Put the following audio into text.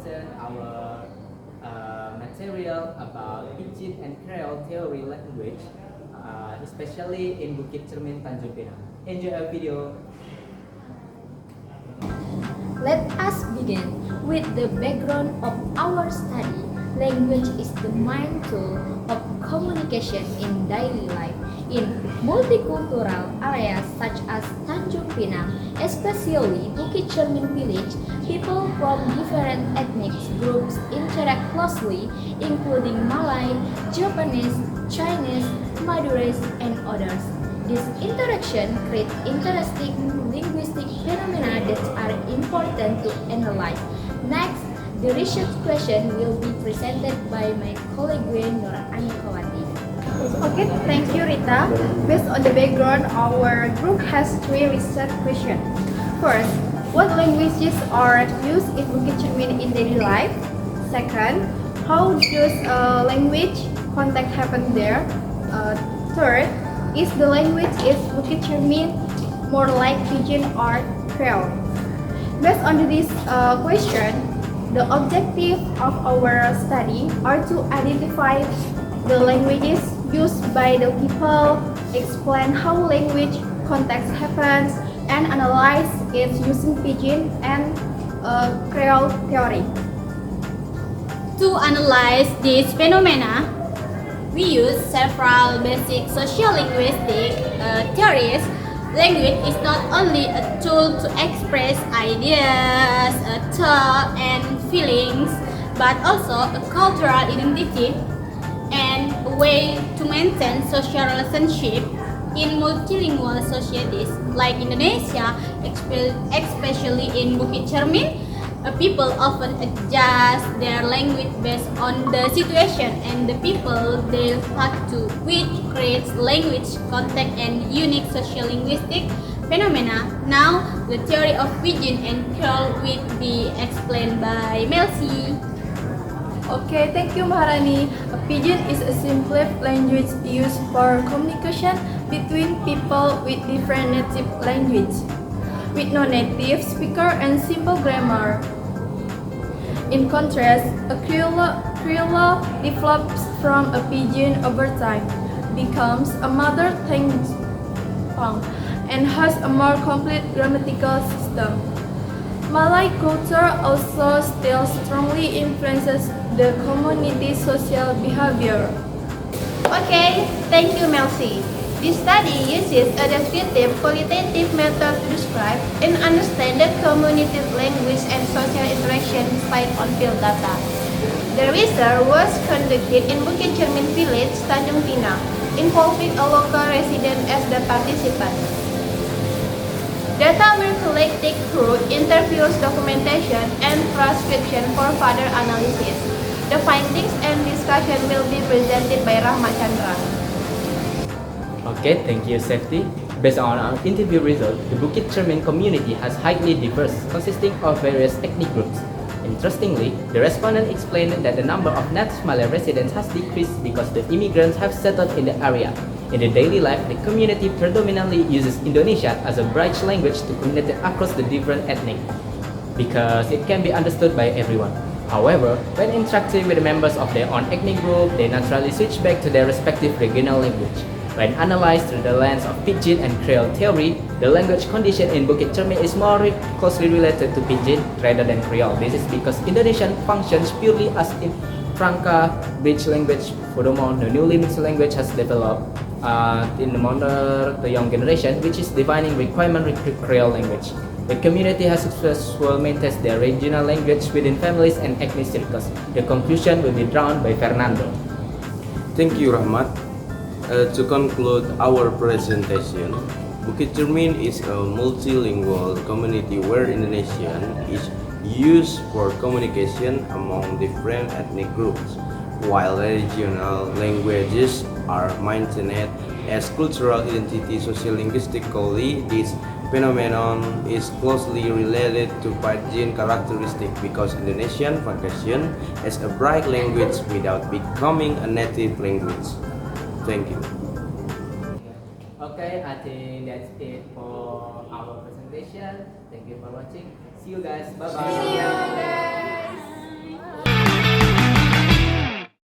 present our material about Pidgin and Creole theory language, especially in Bukit Cermin, Tanjung Pinang. Enjoy our video. Let us begin with the background of our study. Language is the main tool of communication in daily life. In multicultural areas such as Tanjung Pinang, especially Bukit Cermin village, people from different ethnic groups interact closely, including Malay, Japanese, Chinese, Madurese, and others. This interaction creates interesting linguistic phenomena that are important to analyze. Next, the research question will be presented by my colleague Nur Anikawati. Okay, thank you, Rita. Based on the background, our group has three research questions. First, what languages are used in Bukit Cermin in daily life? Second, how does language contact happen there? Third, is the language in Bukit Cermin more like Pidgin or Creole? Based on this question, the objective of our study are to identify the languages used by the people, explain how language context happens, and analyze it using Pidgin and Creole theory. To analyze these phenomena, we use several basic sociolinguistic theories. Language is not only a tool to express ideas, thoughts, and feelings, but also a cultural identity and a way to maintain social relationships in multilingual societies like Indonesia, especially in Bukit Cermin. People often adjust their language based on the situation and the people they talk to, which creates language contact and unique sociolinguistic phenomena. Now, the theory of Pidgin and Creole will be explained by Melcy. Okay, thank you, Maharani. Pidgin is a simple language used for communication between people with different native language, with no native speaker and simple grammar. In contrast, a Creole develops from a Pidgin over time, becomes a mother tongue, and has a more complete grammatical system. Malay culture also still strongly influences the community social behavior. Okay, thank you, Melcy. This study uses a descriptive qualitative method to describe and understand the community language and social interaction based on field data. The research was conducted in Bukit Cermin village, Tanjung Pinang, involving a local resident as the participant. Data were collected through interviews, documentation, and transcription for further analysis. The findings and discussion will be presented by Rahmat Chandra. Okay, thank you, Safety. Based on our interview result, the Bukit Cermin community has highly diverse, consisting of various ethnic groups. Interestingly, the respondent explained that the number of native Malay residents has decreased because the immigrants have settled in the area. In the daily life, the community predominantly uses Indonesian as a bridge language to communicate across the different ethnic, because it can be understood by everyone. However, when interacting with the members of their own ethnic group, they naturally switch back to their respective regional language. When analyzed through the lens of Pidgin and Creole theory, the language condition in Bukit Cermin is more closely related to Pidgin rather than Creole. This is because Indonesian functions purely as a Franca bridge language. Furthermore, the newly mixed language has developed in the young generation, which is defining requirement with Creole language. The community has successfully maintained their regional language within families and ethnic circles. The conclusion will be drawn by Fernando. Thank you, Rahmat. To conclude our presentation, Bukit Cermin is a multilingual community where Indonesian is used for communication among different ethnic groups, while regional languages are maintained as cultural identity. Sociolinguistically, this phenomenon is closely related to Pidgin characteristic because Indonesian function as a bright language without becoming a native language. Thank you. Okay, I think that's it for our presentation. Thank you for watching. See you guys. Bye bye. See you guys.